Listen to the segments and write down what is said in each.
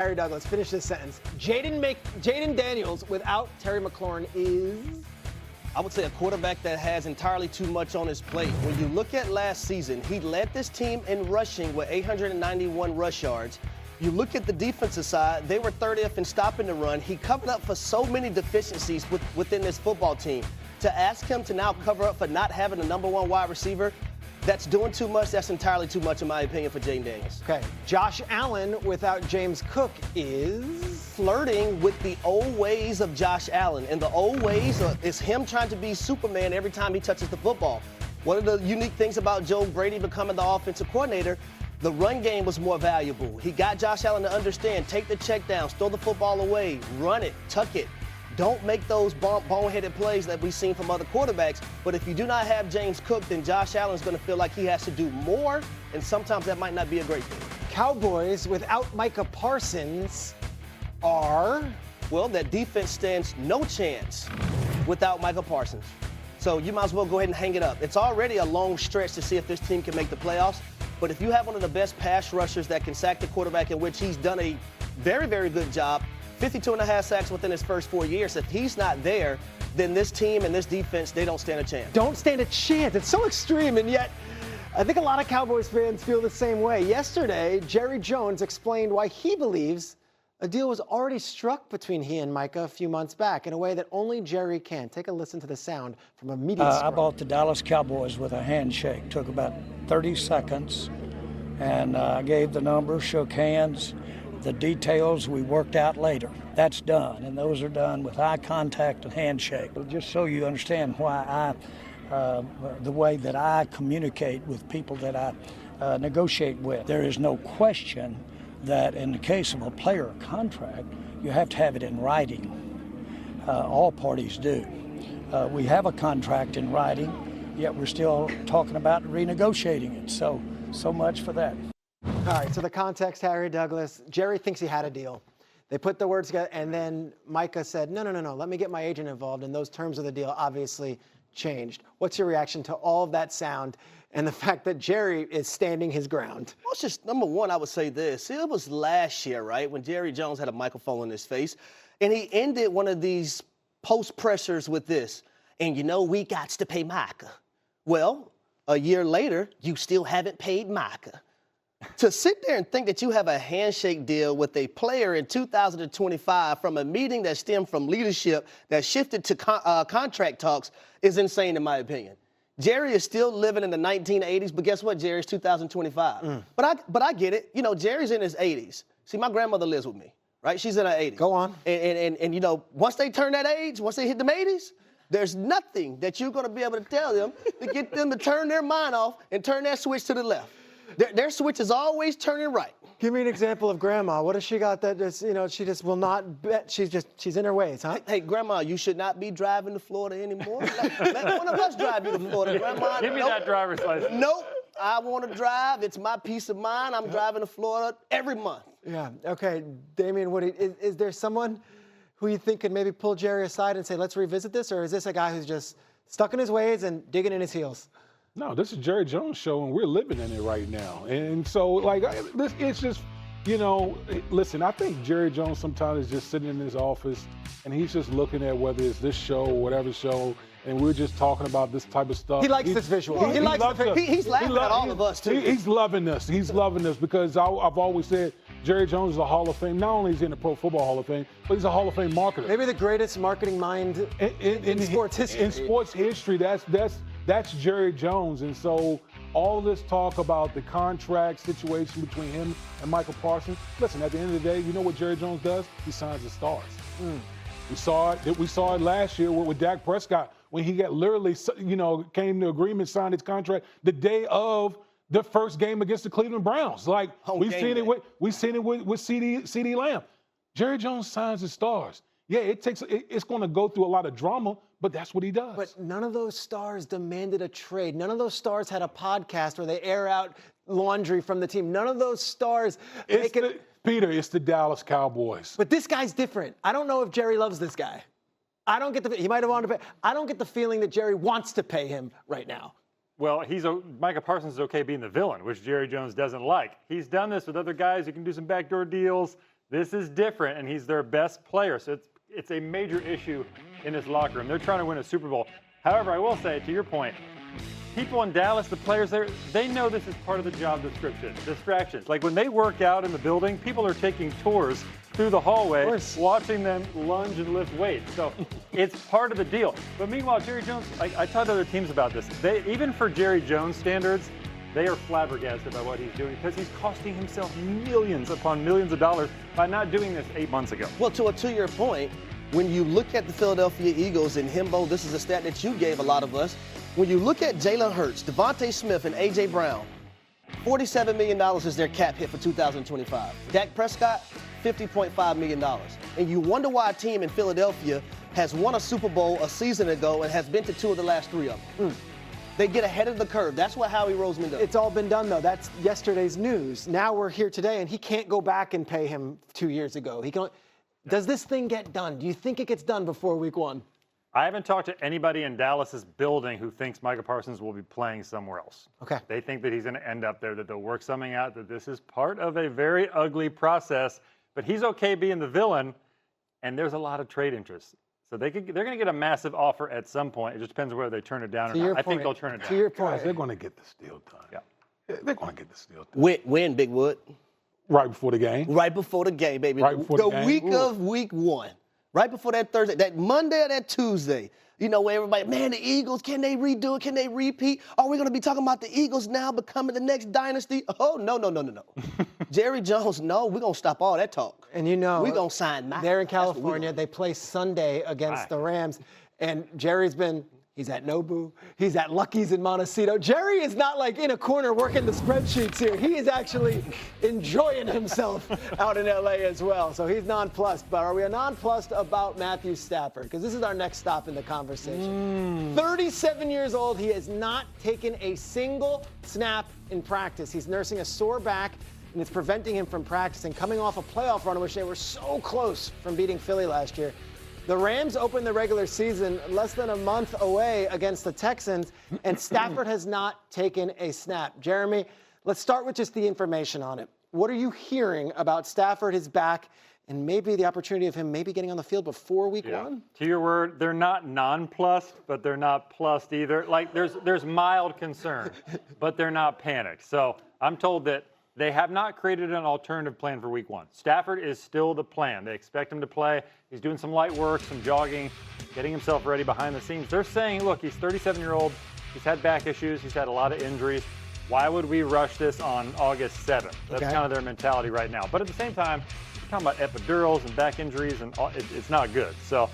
Harry Douglas, finish this sentence. Jaden Daniels without Terry McLaurin is? I would say a quarterback that has entirely too much on his plate. When you look at last season, he led this team in rushing with 891 rush yards. You look at the defensive side, they were 30th in stopping the run. He covered up for so many deficiencies within this football team. To ask him to now cover up for not having a number one wide receiver, that's doing too much. That's entirely too much, in my opinion, for Jaden Daniels. Okay. Josh Allen without James Cook is? Flirting with the old ways of Josh Allen. And the old ways is him trying to be Superman every time he touches the football. One of the unique things about Joe Brady becoming the offensive coordinator, the run game was more valuable. He got Josh Allen to understand, take the check down, throw the football away, run it, tuck it. Don't make those boneheaded plays that we've seen from other quarterbacks. But if you do not have James Cook, then Josh Allen's going to feel like he has to do more, and sometimes that might not be a great thing. Cowboys without Micah Parsons are? Well, that defense stands no chance without Micah Parsons. So you might as well go ahead and hang it up. It's already a long stretch to see if this team can make the playoffs. But if you have one of the best pass rushers that can sack the quarterback, in which he's done a very, very good job, 52.5 sacks within his first 4 years. If he's not there, then this team and this defense, they don't stand a chance. Don't stand a chance. It's so extreme, and yet I think a lot of Cowboys fans feel the same way. Yesterday, Jerry Jones explained why he believes a deal was already struck between he and Micah a few months back in a way that only Jerry can. Take a listen to the sound from a media I bought the Dallas Cowboys with a handshake. Took about 30 seconds, and I gave the number, shook hands. The details we worked out later. That's done, and those are done with eye contact and handshake. But just so you understand why the way that I communicate with people that I negotiate with, there is no question that in the case of a player contract, you have to have it in writing. All parties do. We have a contract in writing, yet we're still talking about renegotiating it. So much for that. All right, so the context, Harry Douglas, Jerry thinks he had a deal. They put the words together, and then Micah said, no, let me get my agent involved, and those terms of the deal obviously changed. What's your reaction to all of that sound and the fact that Jerry is standing his ground? Well, it's just, number one, I would say this. It was last year, right, when Jerry Jones had a microphone in his face, and he ended one of these post pressers with this, and we got to pay Micah. Well, a year later, you still haven't paid Micah. To sit there and think that you have a handshake deal with a player in 2025 from a meeting that stemmed from leadership that shifted to contract talks is insane, in my opinion. Jerry is still living in the 1980s, but guess what, Jerry? It's 2025. But I get it. Jerry's in his 80s. See, my grandmother lives with me, right? She's in her 80s. Go on. And once they turn that age, once they hit them 80s, there's nothing that you're going to be able to tell them to get them to turn their mind off and turn that switch to the left. Their switch is always turning right. Give me an example of Grandma. What has she got that just, she just will not bet? She's in her ways, huh? Hey, Grandma, you should not be driving to Florida anymore. Let one of us drive you to Florida, Grandma. Give me that driver's license. Nope. I want to drive. It's my peace of mind. I'm driving to Florida every month. Yeah. Okay. Damian Woody, is there someone who you think could maybe pull Jerry aside and say, let's revisit this? Or is this a guy who's just stuck in his ways and digging in his heels? No, this is Jerry Jones' show, and we're living in it right now. And so, it's just, listen, I think Jerry Jones sometimes is just sitting in his office, and he's just looking at whether it's this show or whatever show, and we're just talking about this type of stuff. He likes this visual. Well, He's laughing at all of us, too. He's loving us. He's loving us because I've always said Jerry Jones is a Hall of Fame. Not only is he in the Pro Football Hall of Fame, but he's a Hall of Fame marketer. Maybe the greatest marketing mind in sports history. In sports history, that's Jerry Jones. And so all this talk about the contract situation between him and Michael Parsons, listen, at the end of the day, you know what Jerry Jones does? He signs the stars. We saw it last year with Dak Prescott when he got literally, came to agreement, signed his contract the day of the first game against the Cleveland Browns. We've seen it with CeeDee Lamb. Jerry Jones signs his stars. Yeah, it's going to go through a lot of drama, but that's what he does. But none of those stars demanded a trade. None of those stars had a podcast where they air out laundry from the team. None of those stars Peter, it's the Dallas Cowboys. But this guy's different. I don't know if Jerry loves this guy. He might have wanted to pay. I don't get the feeling that Jerry wants to pay him right now. Well, Micah Parsons is okay being the villain, which Jerry Jones doesn't like. He's done this with other guys. He can do some backdoor deals. This is different, and he's their best player. So it's a major issue in this locker room. They're trying to win a Super Bowl. However, I will say, to your point, people in Dallas, the players there, they know this is part of the job description. Distractions. Like when they work out in the building, people are taking tours through the hallway, watching them lunge and lift weights. So it's part of the deal. But meanwhile, Jerry Jones, I talked to other teams about this. Even for Jerry Jones standards, they are flabbergasted by what he's doing because he's costing himself millions upon millions of dollars by not doing this 8 months ago. Well, to your point, when you look at the Philadelphia Eagles and Himbo, this is a stat that you gave a lot of us. When you look at Jalen Hurts, Devontae Smith, and A.J. Brown, $47 million is their cap hit for 2025. Dak Prescott, $50.5 million. And you wonder why a team in Philadelphia has won a Super Bowl a season ago and has been to 2 of the last 3 of them. They get ahead of the curve. That's what Howie Roseman does. It's all been done, though. That's yesterday's news. Now we're here today, and he can't go back and pay him 2 years ago. He can. Does this thing get done? Do you think it gets done before week 1? I haven't talked to anybody in Dallas's building who thinks Micah Parsons will be playing somewhere else. Okay. They think that he's going to end up there, that they'll work something out, that this is part of a very ugly process. But he's okay being the villain, and there's a lot of trade interest. So they're going to get a massive offer at some point. It just depends on whether they turn it down or not. I think they'll turn it down. To your point, Guys, they're going to get this deal done. Yeah. They're going to get this deal done. When, Big Wood? Right before the game. Right before the game, baby. Right before the game. week of week 1. Right before that Thursday, that Monday or that Tuesday. You know, where everybody, man, the Eagles, can they redo it? Can they repeat? Are we going to be talking about the Eagles now becoming the next dynasty? Oh, no. Jerry Jones, no, we're going to stop all that talk. and you know, We're going to sign Mike. they're in California. They play Sunday against the Rams, and Jerry's been. He's at Nobu. He's at Lucky's in Montecito. Jerry is not like in a corner working the spreadsheets here. He is actually enjoying himself out in LA as well. So he's nonplussed. But are we nonplussed about Matthew Stafford? Because this is our next stop in the conversation. 37 years old. He has not taken a single snap in practice. He's nursing a sore back, and it's preventing him from practicing. Coming off a playoff run in which they were so close from beating Philly last year. The Rams opened the regular season less than a month away against the Texans, and Stafford has not taken a snap. Jeremy, let's start with just the information on it. What are you hearing about Stafford, his back, and maybe the opportunity of him maybe getting on the field before week 1? To your word, they're not nonplussed, but they're not plussed either. Like there's mild concern, but they're not panicked. So I'm told that they have not created an alternative plan for week 1. Stafford is still the plan. They expect him to play. He's doing some light work, some jogging, getting himself ready behind the scenes. They're saying, look, he's 37-year-old. He's had back issues. He's had a lot of injuries. Why would we rush this on August 7th? That's kind of their mentality right now. But at the same time, we're talking about epidurals and back injuries, and it's not good. So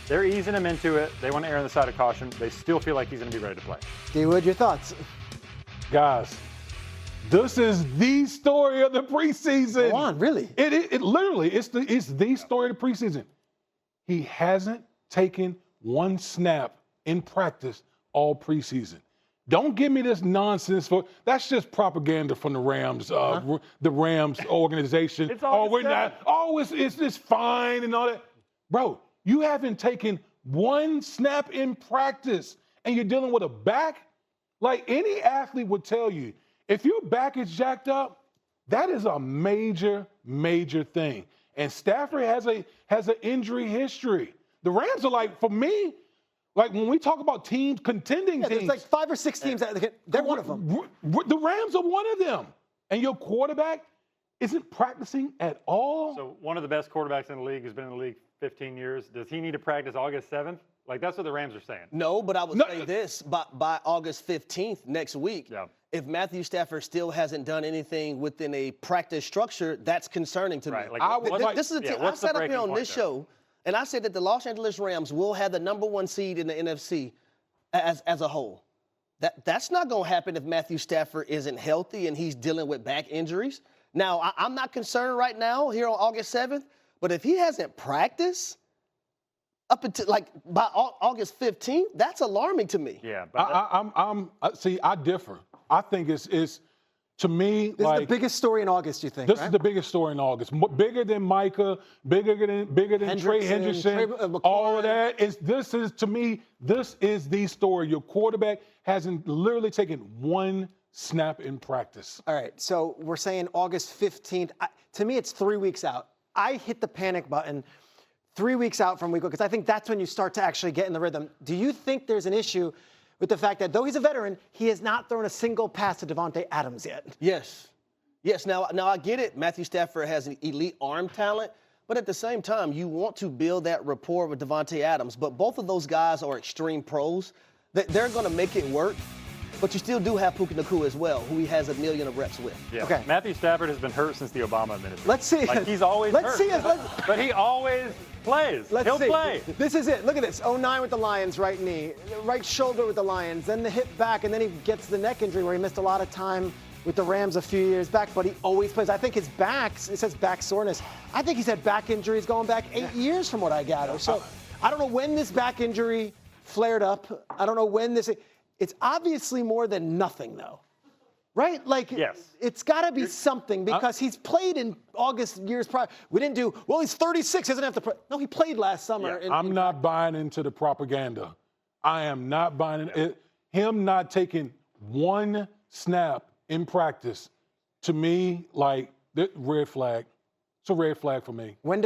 they're easing him into it. They want to err on the side of caution. They still feel like he's going to be ready to play. D-Wood, your thoughts? Guys, this is the story of the preseason. Go on, really? It literally, it's the story of the preseason. He hasn't taken one snap in practice all preseason. Don't give me this nonsense. That's just propaganda from the Rams, the Rams organization. It's all we're not. Oh, it's fine and all that. Bro, you haven't taken one snap in practice, and you're dealing with a back. Like any athlete would tell you, if your back is jacked up, that is a major, major thing. And Stafford has an injury history. The Rams are like, for me, like when we talk about teams, contending teams. There's like 5 or 6 teams. They're one of them. The Rams are one of them. And your quarterback isn't practicing at all. So one of the best quarterbacks in the league, who's been in the league 15 years, does he need to practice August 7th? Like, that's what the Rams are saying. No, but I would say this, by August 15th next week, if Matthew Stafford still hasn't done anything within a practice structure, that's concerning to me. Like, This is a team. I sat up here on this show, and I said that the Los Angeles Rams will have the #1 seed in the NFC as a whole. That's not going to happen if Matthew Stafford isn't healthy and he's dealing with back injuries. Now, I'm not concerned right now here on August 7th, but if he hasn't practiced up until like by August 15th, that's alarming to me. Yeah, but See, I differ. I think it's to me This like is the biggest story in August, you think? this right? is the biggest story in August. Bigger than Micah, bigger than Trey Hendrickson, all of that. This is to me, this is the story. Your quarterback hasn't literally taken one snap in practice. All right, so we're saying August 15th. To me, it's 3 weeks out. I hit the panic button 3 weeks out from week one because I think that's when you start to actually get in the rhythm. Do you think there's an issue with the fact that though he's a veteran, he has not thrown a single pass to Davante Adams yet? Yes. Yes, now I get it. Matthew Stafford has an elite arm talent, but at the same time, you want to build that rapport with Davante Adams. But both of those guys are extreme pros. They're going to make it work. But you still do have Puka Nacua as well, who he has a million of reps with. Yeah. Okay. Matthew Stafford has been hurt since the Obama administration. Let's see. Like, he's always Let's hurt. see it. But he always plays. He'll see. play. This is it. Look at this. 09 with the Lions, right knee. Right shoulder with the Lions. Then the hip back, and then he gets the neck injury where he missed a lot of time with the Rams a few years back, but he always plays. I think his back, it says back soreness. I think he's had back injuries going back 8 years from what I gather. So I don't know when this back injury flared up. I don't know when this, it's obviously more than nothing though. Right? Like, yes. It's got to be something because he's played in August years prior. We didn't do, well, he's 36, he doesn't have to play. No, he played last summer. Yeah. I'm not buying into the propaganda. I am not buying it. Him not taking one snap in practice, to me, like, red flag. It's a red flag for me. When